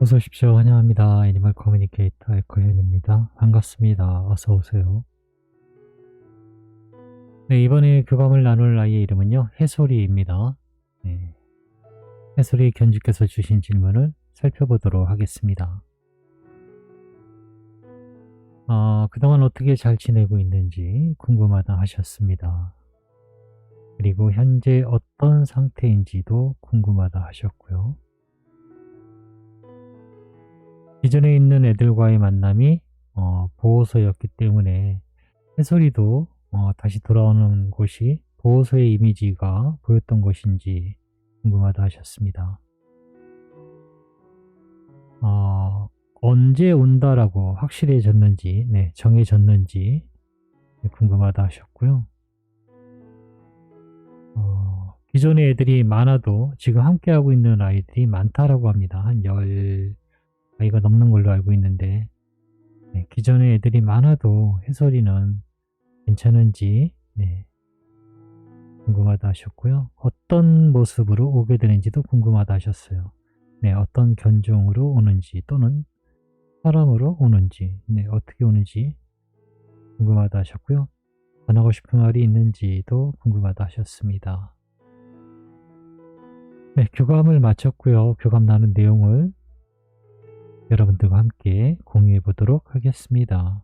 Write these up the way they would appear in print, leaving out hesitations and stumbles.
어서 오십시오. 환영합니다. 애니멀 커뮤니케이터 에코현입니다. 반갑습니다. 어서 오세요. 네, 이번에 교감을 나눌 아이의 이름은요. 해솔이입니다. 네, 해솔이 견주께서 주신 질문을 살펴보도록 하겠습니다. 그동안 어떻게 잘 지내고 있는지 궁금하다 하셨습니다. 그리고 현재 어떤 상태인지도 궁금하다 하셨고요. 기존에 있는 애들과의 만남이 보호소였기 때문에 해솔이도 다시 돌아오는 곳이 보호소의 이미지가 보였던 것인지 궁금하다 하셨습니다. 언제 온다라고 확실해졌는지, 정해졌는지 궁금하다 하셨고요. 기존의 애들이 많아도 지금 함께하고 있는 아이들이 많다라고 합니다. 한 10아이가 넘는 걸로 알고 있는데, 기존의 애들이 많아도 해솔이는 괜찮은지 궁금하다 하셨고요. 어떤 모습으로 오게 되는지도 궁금하다 하셨어요. 어떤 견종으로 오는지 또는 사람으로 오는지 어떻게 오는지 궁금하다 하셨고요. 전하고 싶은 말이 있는지도 궁금하다 하셨습니다. 교감을 마쳤고요. 교감 나눈 내용을 여러분들과 함께 공유해 보도록 하겠습니다.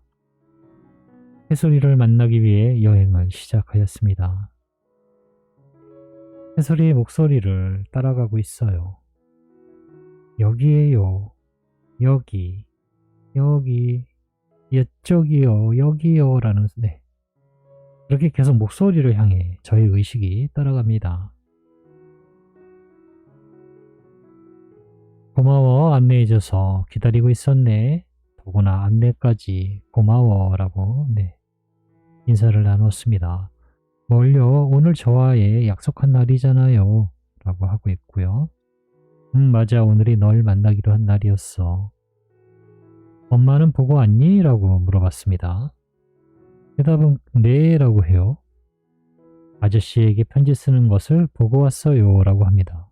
해솔이를 만나기 위해 여행을 시작하였습니다. 해솔이의 목소리를 따라가고 있어요. 여기에요. 여기. 이쪽이요. 여기요. 라는 그렇게 계속 목소리를 향해 저의 의식이 따라갑니다. 고마워. 안내해줘서 기다리고 있었네. 더구나 안내까지 고마워. 라고 인사를 나눴습니다. 뭘요? 오늘 저와의 약속한 날이잖아요. 라고 하고 있고요. 맞아. 오늘이 널 만나기로 한 날이었어. 엄마는 보고 왔니? 라고 물어봤습니다. 대답은 네 라고 해요. 아저씨에게 편지 쓰는 것을 보고 왔어요. 라고 합니다.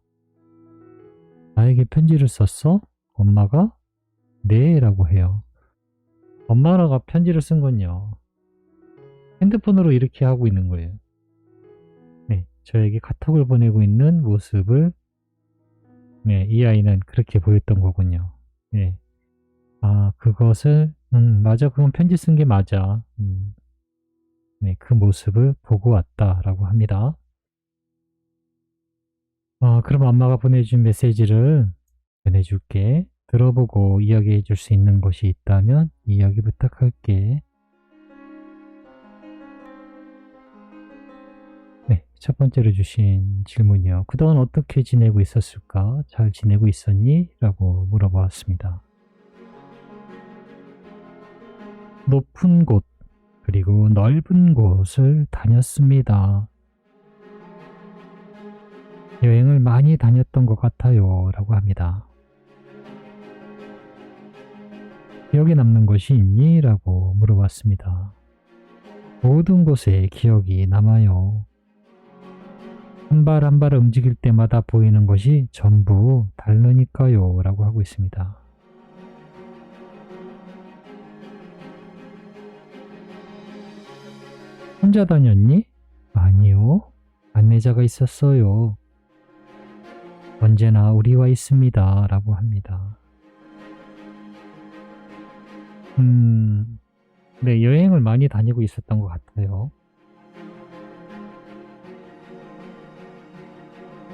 나에게 편지를 썼어? 엄마가? 네 라고 해요. 엄마가 편지를 쓴 건요. 핸드폰으로 이렇게 하고 있는 거예요. 저에게 카톡을 보내고 있는 모습을 이 아이는 그렇게 보였던 거군요. 그것을 맞아. 그건 편지 쓴 게 맞아. 그 모습을 보고 왔다라고 합니다. 그럼 엄마가 보내준 메시지를 전해줄게. 들어보고 이야기해 줄 수 있는 것이 있다면 이야기 부탁할게. 첫 번째로 주신 질문이요. 그동안 어떻게 지내고 있었을까? 잘 지내고 있었니? 라고 물어보았습니다. 높은 곳 그리고 넓은 곳을 다녔습니다. 여행을 많이 다녔던 것 같아요. 라고 합니다. 기억에 남는 것이 있니? 라고 물어봤습니다. 모든 곳에 기억이 남아요. 한 발 한 발 움직일 때마다 보이는 것이 전부 다르니까요. 라고 하고 있습니다. 혼자 다녔니? 아니요. 안내자가 있었어요. 언제나 우리와 있습니다. 라고 합니다. 여행을 많이 다니고 있었던 것 같아요.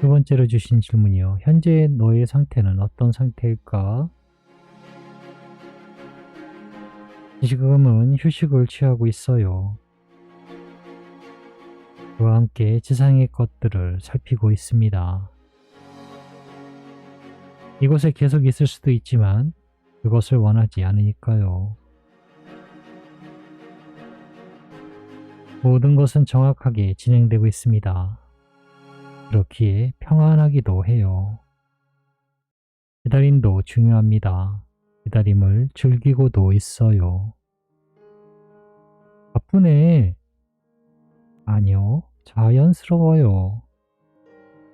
두 번째로 주신 질문이요. 현재 너의 상태는 어떤 상태일까? 지금은 휴식을 취하고 있어요. 그와 함께 지상의 것들을 살피고 있습니다. 이곳에 계속 있을 수도 있지만 그것을 원하지 않으니까요. 모든 것은 정확하게 진행되고 있습니다. 그렇기에 평안하기도 해요. 기다림도 중요합니다. 기다림을 즐기고도 있어요. 바쁘네. 아니요, 자연스러워요.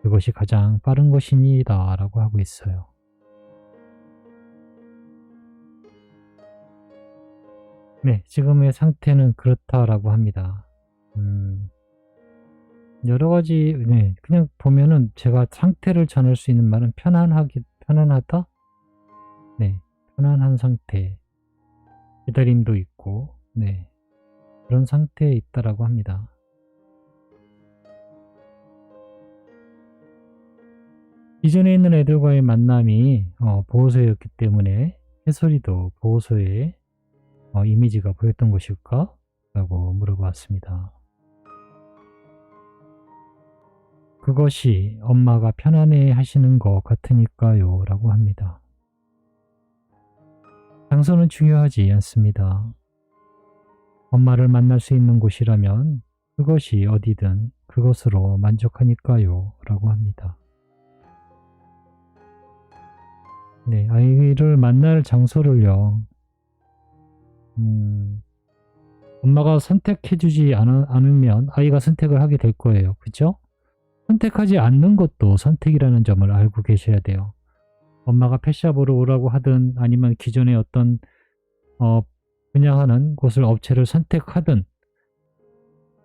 그것이 가장 빠른 것입니다. 라고 하고 있어요. 네, 지금의 상태는 그렇다라고 합니다. 여러 가지, 네, 그냥 보면은 제가 상태를 전할 수 있는 말은 편안하다? 네, 편안한 상태, 기다림도 있고, 네, 그런 상태에 있다라고 합니다. 기존에 있는 애들과의 만남이 보호소였기 때문에 해솔이도 보호소의 이미지가 보였던 것일까? 라고 물어봤습니다. 그것이 엄마가 편안해 하시는 것 같으니까요. 라고 합니다. 장소는 중요하지 않습니다. 엄마를 만날 수 있는 곳이라면 그것이 어디든 그것으로 만족하니까요. 라고 합니다. 네, 아이를 만날 장소를요. 엄마가 선택해주지 않으면 아이가 선택을 하게 될 거예요. 그죠? 선택하지 않는 것도 선택이라는 점을 알고 계셔야 돼요. 엄마가 펫샵으로 오라고 하든 아니면 기존에 어떤 분양하는 곳을 업체를 선택하든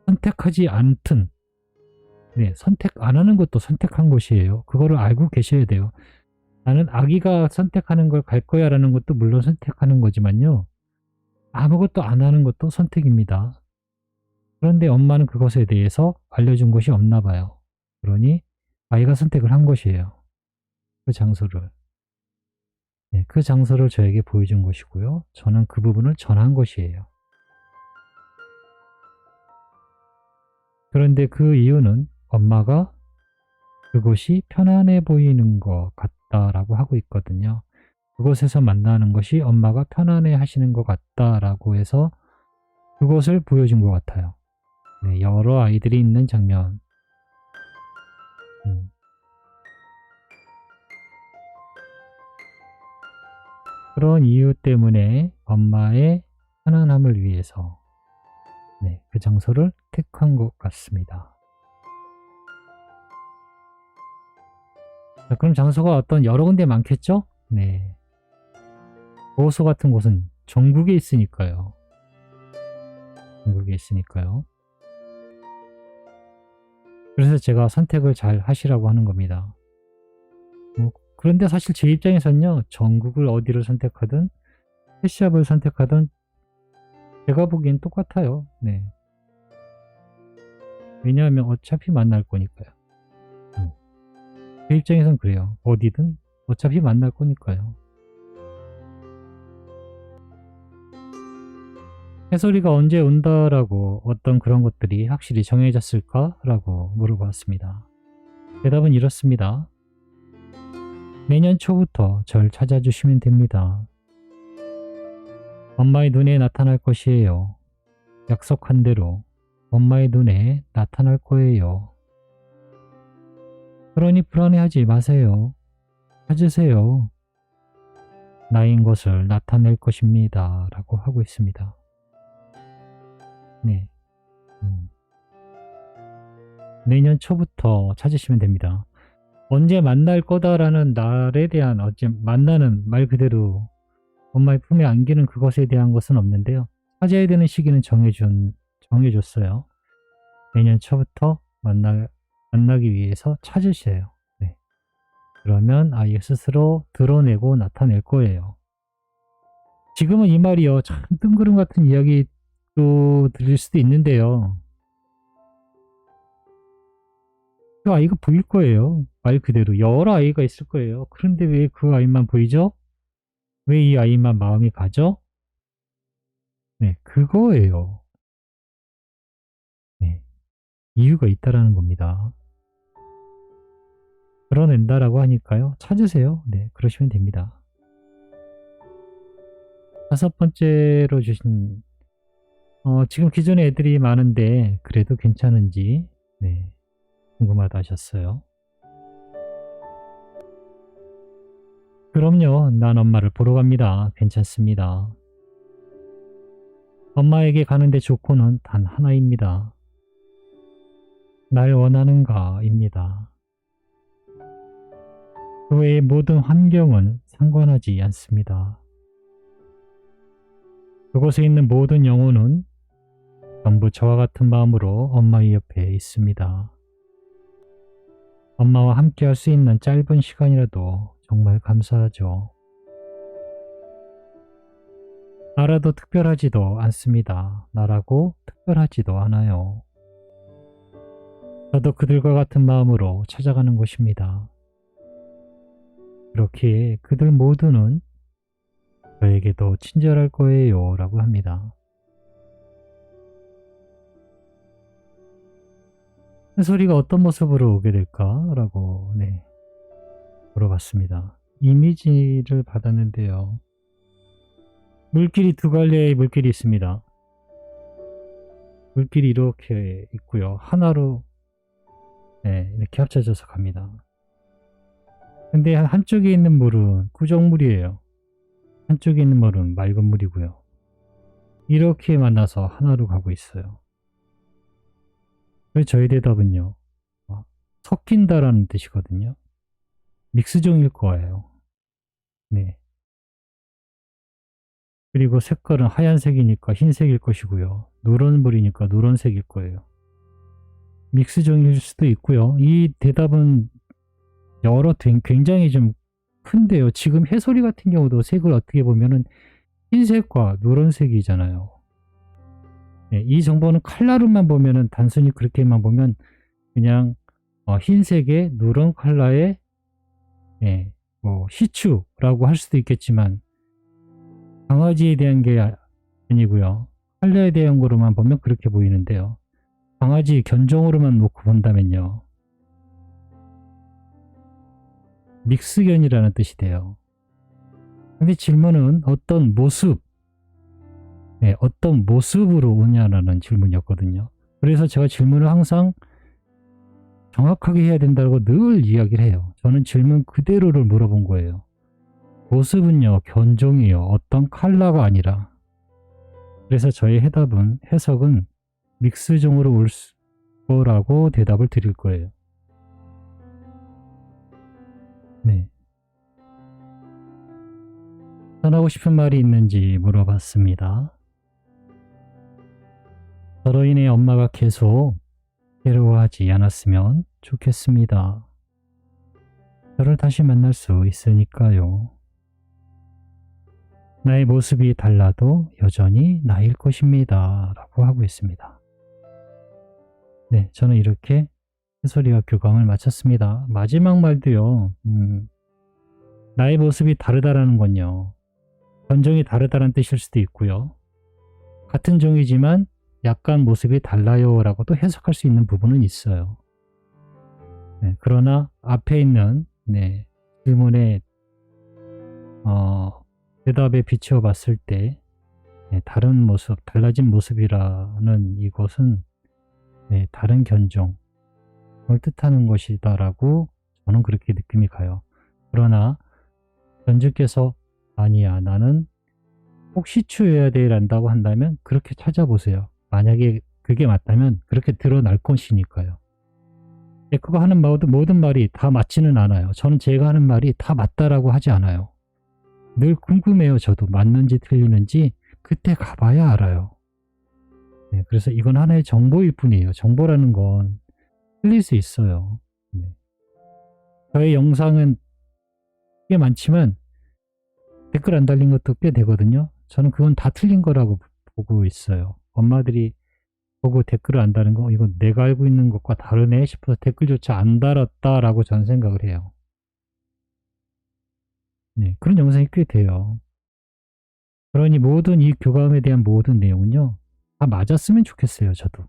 선택하지 않든 네, 선택 안 하는 것도 선택한 것이에요. 그거를 알고 계셔야 돼요. 나는 아기가 선택하는 걸 갈 거야 라는 것도 물론 선택하는 거지만요. 아무것도 안 하는 것도 선택입니다. 그런데 엄마는 그것에 대해서 알려준 것이 없나 봐요. 그러니 아이가 선택을 한 것이에요. 그 장소를. 네, 그 장소를 저에게 보여준 것이고요. 저는 그 부분을 전한 것이에요. 그런데 그 이유는 엄마가 그곳이 편안해 보이는 것 같다라고 하고 있거든요. 그곳에서 만나는 것이 엄마가 편안해 하시는 것 같다라고 해서 그것을 보여준 것 같아요. 네, 여러 아이들이 있는 장면. 그런 이유 때문에 엄마의 편안함을 위해서 네, 그 장소를 택한 것 같습니다. 자, 그럼 장소가 어떤 여러 군데 많겠죠? 네. 보호소 같은 곳은 전국에 있으니까요. 전국에 있으니까요. 그래서 제가 선택을 잘 하시라고 하는 겁니다. 그런데 사실 제 입장에서는요. 전국을 어디를 선택하든 펫샵을 선택하든 제가 보기엔 똑같아요. 네. 왜냐하면 어차피 만날 거니까요. 제 입장에선 그래요. 어디든 어차피 만날 거니까요. 해솔이가 언제 온다라고 어떤 그런 것들이 확실히 정해졌을까라고 물어봤습니다. 대답은 이렇습니다. 내년 초부터 절 찾아주시면 됩니다. 엄마의 눈에 나타날 것이에요. 약속한 대로 엄마의 눈에 나타날 거예요. 그러니 불안해하지 마세요. 찾으세요. 나인 것을 나타낼 것입니다. 라고 하고 있습니다. 네. 내년 초부터 찾으시면 됩니다. 언제 만날 거다라는 날에 대한 만나는 말 그대로 엄마의 품에 안기는 그것에 대한 것은 없는데요. 찾아야 되는 시기는 정해줬어요. 내년 초부터 만나기 위해서 찾으세요. 네. 그러면 아이 스스로 드러내고 나타낼 거예요. 지금은 이 말이요. 참 뜬구름 같은 이야기도 들릴 수도 있는데요. 그 아이가 보일 거예요. 말 그대로 여러 아이가 있을 거예요. 그런데 왜 그 아이만 보이죠? 왜 이 아이만 마음이 가죠? 네, 그거예요. 네, 이유가 있다라는 겁니다. 드러낸다라고 하니까요. 찾으세요. 네, 그러시면 됩니다. 5번째로 주신 지금 기존에 애들이 많은데 그래도 괜찮은지 네, 궁금하다 하셨어요. 그럼요. 난 엄마를 보러 갑니다. 괜찮습니다. 엄마에게 가는데 조건은 단 하나입니다. 날 원하는가입니다. 그 외의 모든 환경은 상관하지 않습니다. 그곳에 있는 모든 영혼은 전부 저와 같은 마음으로 엄마의 옆에 있습니다. 엄마와 함께 할 수 있는 짧은 시간이라도 정말 감사하죠. 나라도 특별하지도 않습니다. 나라고 특별하지도 않아요. 저도 그들과 같은 마음으로 찾아가는 곳입니다. 그렇기에 그들 모두는 저에게도 친절할 거예요 라고 합니다. 해솔이가 어떤 모습으로 오게 될까? 라고 물어봤습니다. 이미지를 받았는데요. 물길이 두 갈래의 물길이 있습니다. 물길이 이렇게 있고요. 하나로 이렇게 합쳐져서 갑니다. 근데 한쪽에 있는 물은 구정물이에요. 한쪽에 있는 물은 맑은 물이고요. 이렇게 만나서 하나로 가고 있어요. 그래서 저희 대답은요. 섞인다라는 뜻이거든요. 믹스종일 거예요. 네. 그리고 색깔은 하얀색이니까 흰색일 것이고요. 노란물이니까 노란색일 거예요. 믹스종일 수도 있고요. 이 대답은 굉장히 좀 큰데요. 지금 해솔이 같은 경우도 색을 어떻게 보면은 흰색과 노란색이잖아요. 네, 이 정보는 칼라로만 보면은 단순히 그렇게만 보면 그냥 흰색의 노란 컬러의 시추라고 할 수도 있겠지만 강아지에 대한 게 아니고요. 컬러에 대한 거로만 보면 그렇게 보이는데요. 강아지 견종으로만 놓고 본다면요. 믹스견이라는 뜻이 돼요. 근데 질문은 어떤 모습으로 오냐라는 질문이었거든요. 그래서 제가 질문을 항상 정확하게 해야 된다고 늘 이야기를 해요. 저는 질문 그대로를 물어본 거예요. 모습은요, 견종이요. 어떤 컬러가 아니라. 그래서 저의 해석은 믹스종으로 올 거라고 대답을 드릴 거예요. 네. 전하고 싶은 말이 있는지 물어봤습니다. 저로 인해 엄마가 계속 괴로워하지 않았으면 좋겠습니다. 저를 다시 만날 수 있으니까요. 나의 모습이 달라도 여전히 나일 것입니다. 라고 하고 있습니다. 네, 저는 이렇게 해솔이와 교감을 마쳤습니다. 마지막 말도요. 나의 모습이 다르다라는 건요. 견종이 다르다는 뜻일 수도 있고요. 같은 종이지만 약간 모습이 달라요 라고도 해석할 수 있는 부분은 있어요. 네, 그러나 앞에 있는 질문의 대답에 비추어 봤을 때 다른 모습, 달라진 모습이라는 이것은 다른 견종을 뜻하는 것이다라고 저는 그렇게 느낌이 가요. 그러나 견주께서 아니야, 나는 꼭 시추여야 돼 란다고 한다면 그렇게 찾아보세요. 만약에 그게 맞다면 그렇게 드러날 것이니까요. 그거 하는 모든 말이 다 맞지는 않아요. 저는 제가 하는 말이 다 맞다라고 하지 않아요. 늘 궁금해요. 저도 맞는지 틀리는지 그때 가봐야 알아요. 네, 그래서 이건 하나의 정보일 뿐이에요. 정보라는 건 틀릴 수 있어요. 네. 저의 영상은 꽤 많지만 댓글 안 달린 것도 꽤 되거든요. 저는 그건 다 틀린 거라고 보고 있어요. 엄마들이 보고 댓글을 안 다는 거 이건 내가 알고 있는 것과 다르네 싶어서 댓글조차 안 달았다라고 저는 생각을 해요. 네, 그런 영상이 꽤 돼요. 그러니 모든 이 교감에 대한 모든 내용은요. 다 맞았으면 좋겠어요. 저도.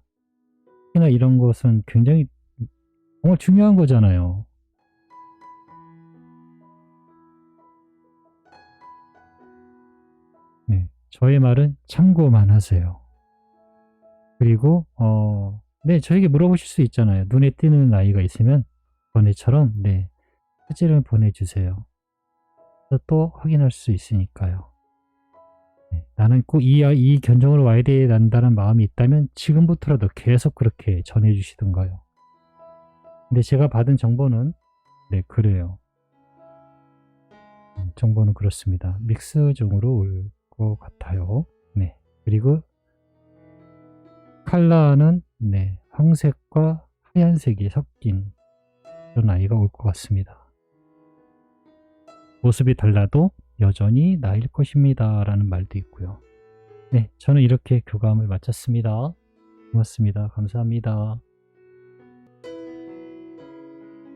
특히나 이런 것은 굉장히 정말 중요한 거잖아요. 네, 저의 말은 참고만 하세요. 그리고 저에게 물어보실 수 있잖아요. 눈에 띄는 아이가 있으면 번외처럼 사진을 보내주세요. 또 확인할 수 있으니까요. 나는 꼭 이 견종으로 와야 된다는 마음이 있다면 지금부터라도 계속 그렇게 전해주시던가요. 근데 제가 받은 정보는 그래요. 정보는 그렇습니다. 믹스종으로 올 것 같아요. 네. 그리고 컬러는 네, 황색과 하얀색이 섞인 그런 아이가 올 것 같습니다. 모습이 달라도 여전히 나일 것입니다 라는 말도 있고요. 네, 저는 이렇게 교감을 마쳤습니다. 고맙습니다. 감사합니다.